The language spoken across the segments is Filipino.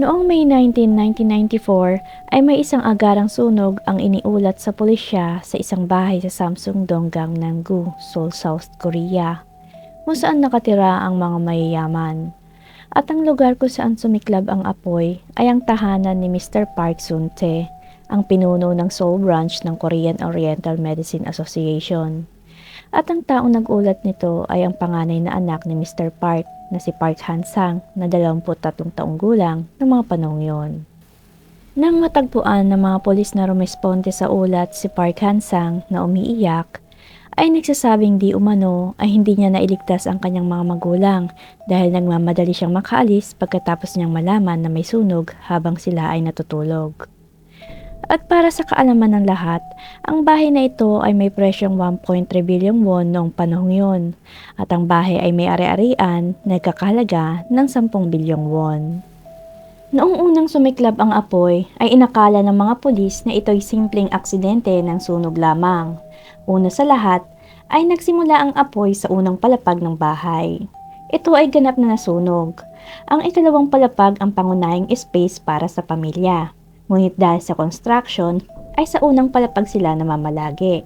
Noong May 19, 1994 ay may isang agarang sunog ang iniulat sa pulisya sa isang bahay sa Samsung Donggang Namgu, Seoul, South Korea, kung saan nakatira ang mga mayayaman. At ang lugar kung saan sumiklab ang apoy ay ang tahanan ni Mr. Park Sun-tae, ang pinuno ng Seoul branch ng Korean Oriental Medicine Association. At ang taong nag-ulat nito ay ang panganay na anak ni Mr. Park na si Park Han-sang na 23 taong gulang ng mga panahong yon. Nang matagpuan ng mga polis na rumesponde sa ulat si Park Han-sang na umiiyak, ay nagsasabing di umano ay hindi niya nailigtas ang kanyang mga magulang dahil nagmamadali siyang makaalis pagkatapos niyang malaman na may sunog habang sila ay natutulog. At para sa kaalaman ng lahat, ang bahay na ito ay may presyong 1.3 bilyong won noong panahong yon at ang bahay ay may ari-arian na nagkakahalaga ng 10 bilyong won. Noong unang sumiklab ang apoy ay inakala ng mga pulis na ito'y simpleng aksidente ng sunog lamang. Una sa lahat ay nagsimula ang apoy sa unang palapag ng bahay. Ito ay ganap na nasunog. Ang ikalawang palapag ang pangunahing space para sa pamilya. Ngunit dahil sa construction, ay sa unang palapag sila namamalagi.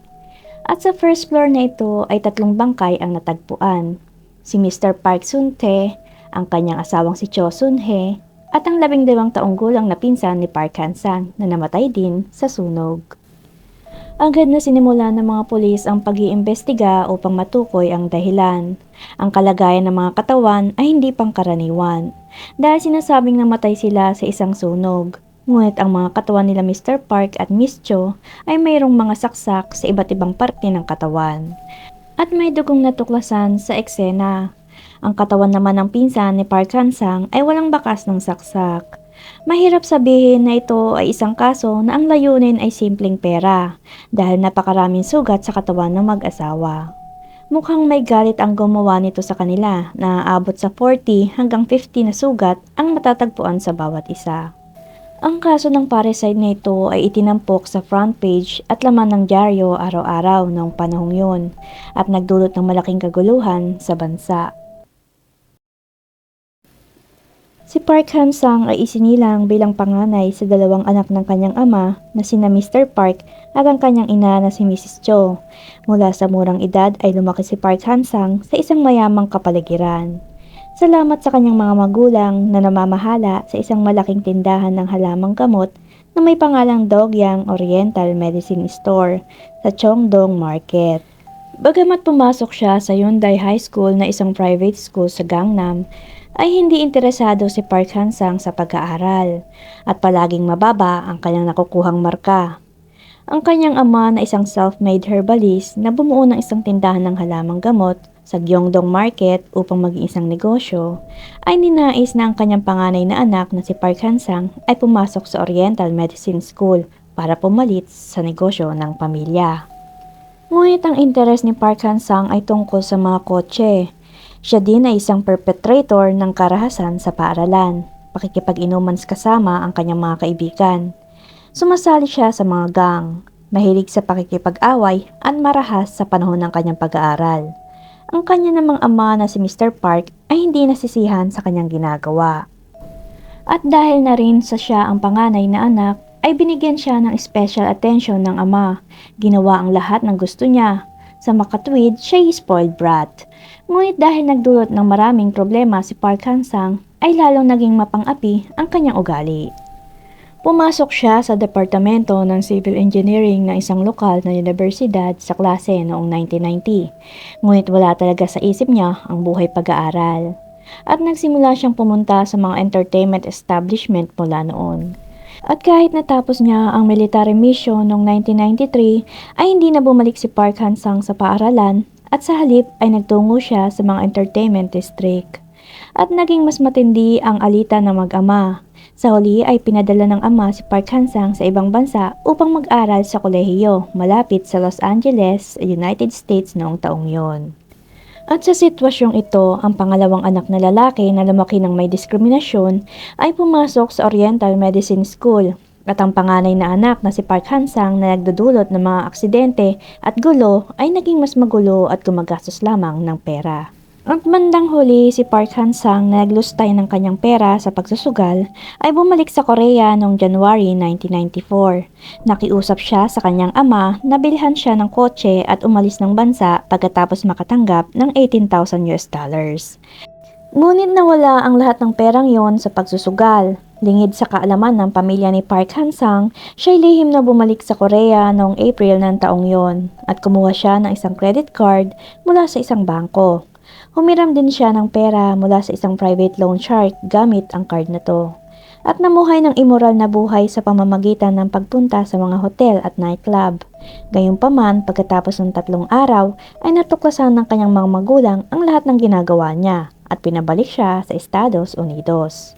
At sa first floor na ito ay 3 bangkay ang natagpuan. Si Mr. Park Sun-tae, ang kanyang asawang si Cho Sun-hee, at ang 12 taong gulang na pinsan ni Park Han-sang na namatay din sa sunog. Agad na sinimula ng mga pulis ang pag-iimbestiga upang matukoy ang dahilan. Ang kalagayan ng mga katawan ay hindi pangkaraniwan dahil sinasabing namatay sila sa isang sunog. Ngunit ang mga katawan nila Mr. Park at Miss Cho ay mayroong mga saksak sa iba't ibang parte ng katawan. At may dugong natuklasan sa eksena. Ang katawan naman ng pinsan ni Park Han-sang ay walang bakas ng saksak. Mahirap sabihin na ito ay isang kaso na ang layunin ay simpleng pera dahil napakaraming sugat sa katawan ng mag-asawa. Mukhang may galit ang gumawa nito sa kanila na aabot sa 40 hanggang 50 na sugat ang matatagpuan sa bawat isa. Ang kaso ng parricide na ito ay itinampok sa front page at laman ng dyaryo araw-araw noong panahong yun at nagdulot ng malaking kaguluhan sa bansa. Si Park Han-sang ay isinilang bilang panganay sa 2 anak ng kanyang ama na sina Mr. Park at ang kanyang ina na si Mrs. Cho. Mula sa murang edad ay lumaki si Park Han-sang sa isang mayamang kapaligiran. Salamat sa kanyang mga magulang na namamahala sa isang malaking tindahan ng halamang gamot na may pangalang Dogyang Oriental Medicine Store sa Cheongdong Market. Bagamat pumasok siya sa Hyundai High School na isang private school sa Gangnam, ay hindi interesado si Park Han-sang sa pag-aaral at palaging mababa ang kanyang nakukuhang marka. Ang kanyang ama na isang self-made herbalist na bumuo ng isang tindahan ng halamang gamot sa Gyeongdong Market upang maging isang negosyo, ay ninais na ang kanyang panganay na anak na si Park Han-sang ay pumasok sa Oriental Medicine School para pumalit sa negosyo ng pamilya. Ngunit ang interes ni Park Han-sang ay tungkol sa mga kotse. Siya din ay isang perpetrator ng karahasan sa paaralan, pakikipag-inuman kasama ang kanyang mga kaibigan. Sumasali siya sa mga gang, mahilig sa pakikipag-away at marahas sa panahon ng kanyang pag-aaral. Ang kanya namang ama na si Mr. Park ay hindi nasisihan sa kanyang ginagawa. At dahil na rin sa siya ang panganay na anak, ay binigyan siya ng special attention ng ama. Ginawa ang lahat ng gusto niya. Sa makatwid, siya ay spoiled brat. Ngunit dahil nagdulot ng maraming problema si Park Han-sang, ay lalong naging mapang-api ang kanyang ugali. Pumasok siya sa departamento ng Civil Engineering ng isang lokal na universidad sa klase noong 1990. Ngunit wala talaga sa isip niya ang buhay pag-aaral. At nagsimula siyang pumunta sa mga entertainment establishment mula noon. At kahit natapos niya ang military mission noong 1993, ay hindi na bumalik si Park Han-sang sa paaralan at sa halip ay nagtungo siya sa mga entertainment district. At naging mas matindi ang alitan ng mag-ama. Sa huli ay pinadala ng ama si Park Han-sang sa ibang bansa upang mag-aral sa kolehiyo malapit sa Los Angeles, United States noong taong yon. At sa sitwasyong ito, ang pangalawang anak na lalaki na lumaki ng may diskriminasyon ay pumasok sa Oriental Medicine School. At ang panganay na anak na si Park Han-sang na nagdudulot ng mga aksidente at gulo ay naging mas magulo at gumagastos lamang ng pera. At bandang huli si Park Han-sang na naglustay ng kanyang pera sa pagsusugal ay bumalik sa Korea noong January 1994. Nakiusap siya sa kanyang ama na bilhan siya ng kotse at umalis ng bansa pagkatapos makatanggap ng $18,000. Ngunit nawala ang lahat ng perang yon sa pagsusugal. Lingid sa kaalaman ng pamilya ni Park Han-sang, siya'y lihim na bumalik sa Korea noong April ng taong yon at kumuha siya ng isang credit card mula sa isang bangko. Humiram din siya ng pera mula sa isang private loan shark gamit ang card na to. At namuhay ng immoral na buhay sa pamamagitan ng pagpunta sa mga hotel at nightclub. Gayunpaman, pagkatapos ng 3 araw, ay natuklasan ng kanyang mga magulang ang lahat ng ginagawa niya at pinabalik siya sa Estados Unidos.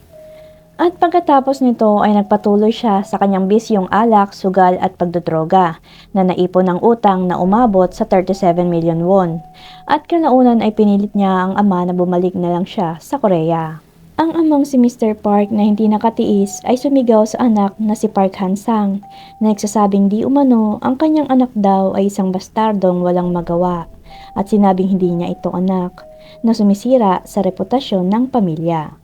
At pagkatapos nito ay nagpatuloy siya sa kanyang bisyong alak, sugal at pagdodroga na naipon ng utang na umabot sa 37 million won. At kalaunan ay pinilit niya ang ama na bumalik na lang siya sa Korea. Ang amang si Mr. Park na hindi nakatiis ay sumigaw sa anak na si Park Han-sang na nagsasabing di umano ang kanyang anak daw ay isang bastardong walang magawa at sinabing hindi niya ito anak na sumisira sa reputasyon ng pamilya.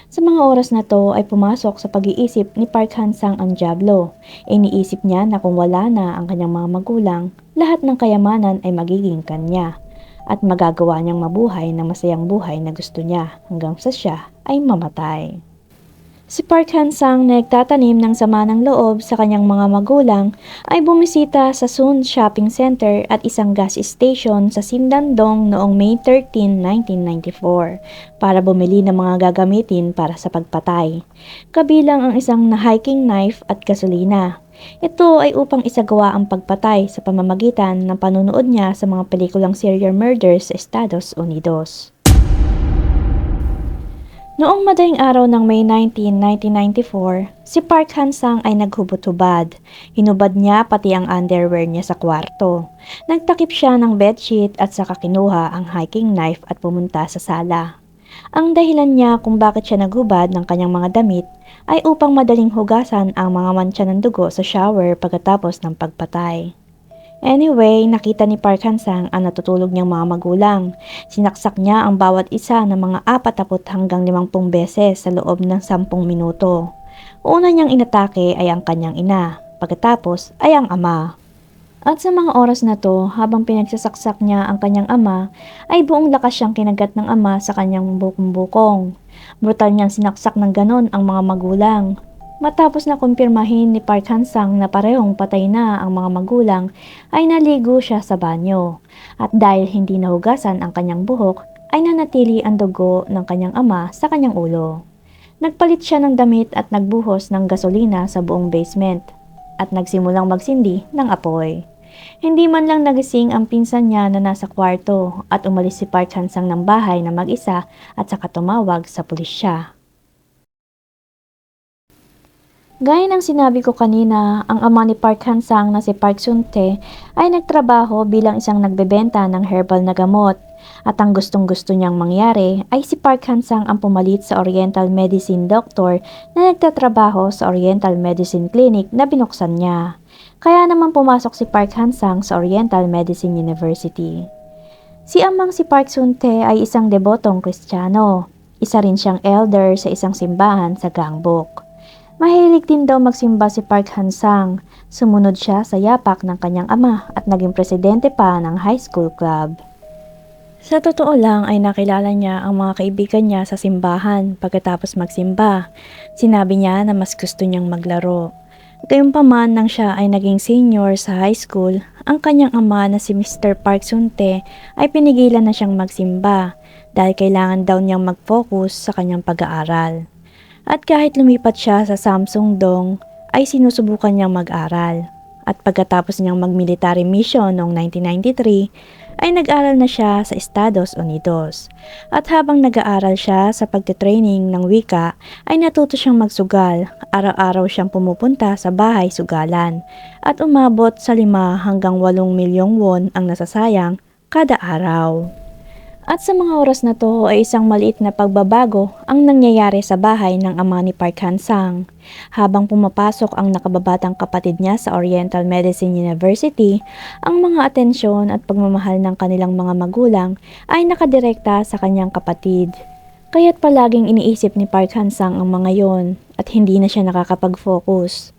Sa mga oras na to ay pumasok sa pag-iisip ni Park Han-sang ang dyablo. Iniisip niya na kung wala na ang kanyang mga magulang, lahat ng kayamanan ay magiging kanya at magagawa niyang mabuhay ng masayang buhay na gusto niya hanggang sa siya ay mamatay. Si Park Han-sang na nagtatanim ng sama ng loob sa kanyang mga magulang ay bumisita sa Sun Shopping Center at isang gas station sa Sindandong noong May 13, 1994 para bumili ng mga gagamitin para sa pagpatay, kabilang ang isang na hiking knife at gasolina. Ito ay upang isagawa ang pagpatay sa pamamagitan ng panunood niya sa mga pelikulang serial murders sa Estados Unidos. Noong madaling araw ng May 19, 1994, si Park Han-sang ay naghubot-hubad. Hinubad niya pati ang underwear niya sa kwarto. Nagtakip siya ng bedsheet at saka kinuha ang hiking knife at pumunta sa sala. Ang dahilan niya kung bakit siya naghubad ng kanyang mga damit ay upang madaling hugasan ang mga mantsa ng dugo sa shower pagkatapos ng pagpatay. Anyway, nakita ni Park Han-sang ang natutulog niyang mga magulang. Sinaksak niya ang bawat isa ng mga 40 hanggang 50 beses sa loob ng 10 minuto. Una niyang inatake ay ang kanyang ina, pagkatapos ay ang ama. At sa mga oras na to, habang pinagsasaksak niya ang kanyang ama, ay buong lakas siyang kinagat ng ama sa kanyang bukong-bukong. Brutal niyang sinaksak ng ganon ang mga magulang. Matapos na kumpirmahin ni Park Han-sang na parehong patay na ang mga magulang, ay naligo siya sa banyo. At dahil hindi nahugasan ang kanyang buhok, ay nanatili ang dugo ng kanyang ama sa kanyang ulo. Nagpalit siya ng damit at nagbuhos ng gasolina sa buong basement at nagsimulang magsindi ng apoy. Hindi man lang nagising ang pinsan niya na nasa kwarto at umalis si Park Han-sang ng bahay na mag-isa at saka tumawag sa pulisya. Gaya ng sinabi ko kanina, ang ama ni Park Han-sang na si Park Sun-tae ay nagtrabaho bilang isang nagbebenta ng herbal na gamot at ang gustong-gusto niyang mangyari ay si Park Han-sang ang pumalit sa Oriental Medicine Doctor na nagtatrabaho sa Oriental Medicine Clinic na binuksan niya. Kaya naman pumasok si Park Han-sang sa Oriental Medicine University. Si amang si Park Sun-tae ay isang debotong Kristiyano. Isa rin siyang elder sa isang simbahan sa Gangbuk. Mahilig din daw magsimba si Park Han-sang. Sumunod siya sa yapak ng kanyang ama at naging presidente pa ng high school club. Sa totoo lang ay nakilala niya ang mga kaibigan niya sa simbahan pagkatapos magsimba. Sinabi niya na mas gusto niyang maglaro. Gayunpaman nang siya ay naging senior sa high school, ang kanyang ama na si Mr. Park Sun-tae ay pinigilan na siyang magsimba dahil kailangan daw niyang mag-focus sa kanyang pag-aaral. At kahit lumipat siya sa Samsung-dong, ay sinusubukan niyang mag-aral. At pagkatapos niyang mag-military mission noong 1993, ay nag-aral na siya sa Estados Unidos. At habang nag-aaral siya sa pagtitraining ng wika, ay natuto siyang magsugal. Araw-araw siyang pumupunta sa bahay sugalan. At umabot sa 5 hanggang 8 milyong won ang nasasayang kada araw. At sa mga oras na to ay isang maliit na pagbabago ang nangyayari sa bahay ng ama ni Park Han-sang. Habang pumapasok ang nakababatang kapatid niya sa Oriental Medicine University, ang mga atensyon at pagmamahal ng kanilang mga magulang ay nakadirekta sa kanyang kapatid. Kaya't palaging iniisip ni Park Han-sang ang mga yon at hindi na siya nakakapag-focus.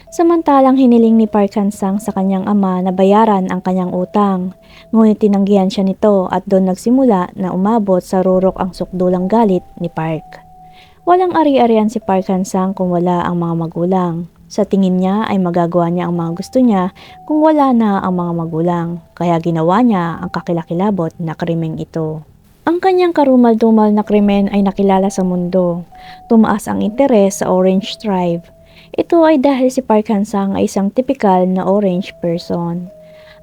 Samantalang hiniling ni Park Han-sang sa kanyang ama na bayaran ang kanyang utang. Ngunit tinanggihan siya nito at doon nagsimula na umabot sa rurok ang sukdulang galit ni Park. Walang ari-arian si Park Han-sang kung wala ang mga magulang. Sa tingin niya ay magagawa niya ang mga gusto niya kung wala na ang mga magulang. Kaya ginawa niya ang kakilakilabot na krimeng ito. Ang kanyang karumal-dumal na krimen ay nakilala sa mundo. Tumaas ang interes sa Orange Tribe. Ito ay dahil si Park Han-sang ay isang typical na orange person.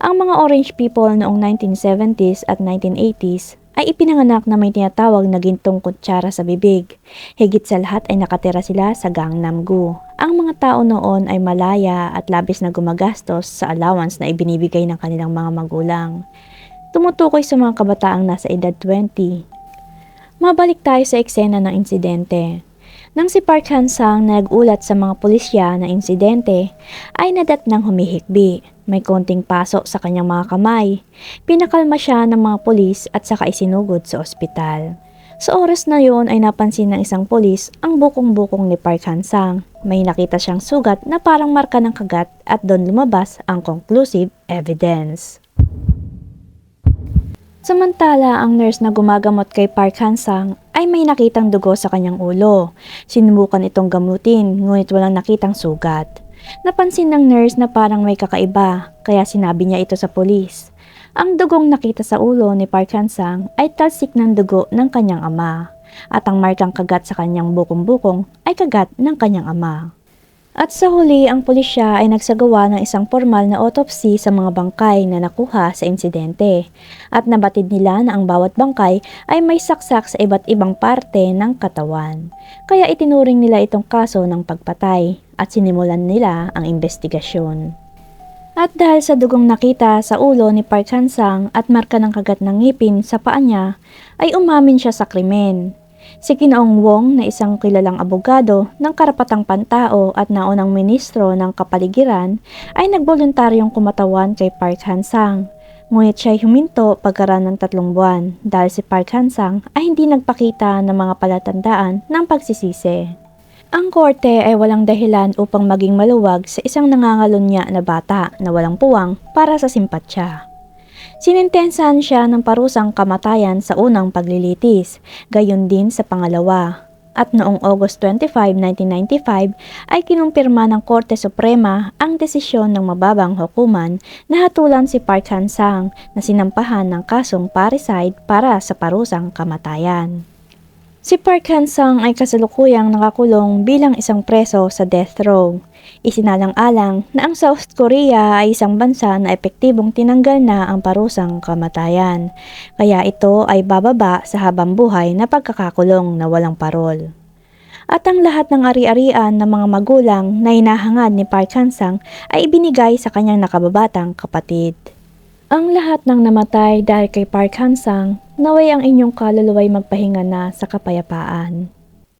Ang mga orange people noong 1970s at 1980s ay ipinanganak na may tinatawag na gintong kutsara sa bibig. Higit sa lahat ay nakatira sila sa Gangnam-gu. Ang mga tao noon ay malaya at labis na gumagastos sa allowance na ibinibigay ng kanilang mga magulang. Tumutukoy sa mga kabataang nasa edad 20. Mabalik tayo sa eksena ng insidente. Nang si Park Han-sang nag-ulat sa mga pulisya na insidente, ay nadatnang humihikbi. May konting paso sa kanyang mga kamay. Pinakalma siya ng mga pulis at saka isinugod sa ospital. Sa oras na yon ay napansin ng isang pulis ang bukong-bukong ni Park Han-sang. May nakita siyang sugat na parang marka ng kagat at doon lumabas ang conclusive evidence. Samantala, ang nurse na gumagamot kay Park Han-sang ay may nakitang dugo sa kanyang ulo. Sinubukan itong gamutin, ngunit walang nakitang sugat. Napansin ng nurse na parang may kakaiba, kaya sinabi niya ito sa pulis. Ang dugong nakita sa ulo ni Park Han-sang ay talsik ng dugo ng kanyang ama, at ang markang kagat sa kanyang bukong-bukong ay kagat ng kanyang ama. At sa huli, ang pulisya ay nagsagawa ng isang formal na autopsy sa mga bangkay na nakuha sa insidente. At nabatid nila na ang bawat bangkay ay may saksak sa iba't ibang parte ng katawan. Kaya itinuring nila itong kaso ng pagpatay at sinimulan nila ang investigasyon. At dahil sa dugong nakita sa ulo ni Park Han-sang at marka ng kagat ng ngipin sa paa niya, ay umamin siya sa krimen. Si Ginoong Wong na isang kilalang abogado ng karapatang pantao at naunang ministro ng kapaligiran ay nagboluntaryong kumatawan kay Park Han-sang. Ngunit siya ay huminto pagkaraan ng 3 buwan dahil si Park Han-sang ay hindi nagpakita ng mga palatandaan ng pagsisisi. Ang korte ay walang dahilan upang maging maluwag sa isang nangangalunya na bata na walang puwang para sa simpatsya. Sinentensahan siya ng parusang kamatayan sa unang paglilitis, gayon din sa pangalawa. At noong August 25, 1995 ay kinumpirma ng Korte Suprema ang desisyon ng mababang hukuman na hatulan si Park Han-sang na sinampahan ng kasong parricide para sa parusang kamatayan. Si Park Han-sang ay kasalukuyang nakakulong bilang isang preso sa death row. Isinalang-alang na ang South Korea ay isang bansa na epektibong tinanggal na ang parusang kamatayan. Kaya ito ay bababa sa habang buhay na pagkakakulong na walang parol. At ang lahat ng ari-arian ng mga magulang na hinahangad ni Park Han-sang ay ibinigay sa kanyang nakababatang kapatid. Ang lahat ng namatay dahil kay Park Han-sang, naway ang inyong kaluluway magpahinga na sa kapayapaan.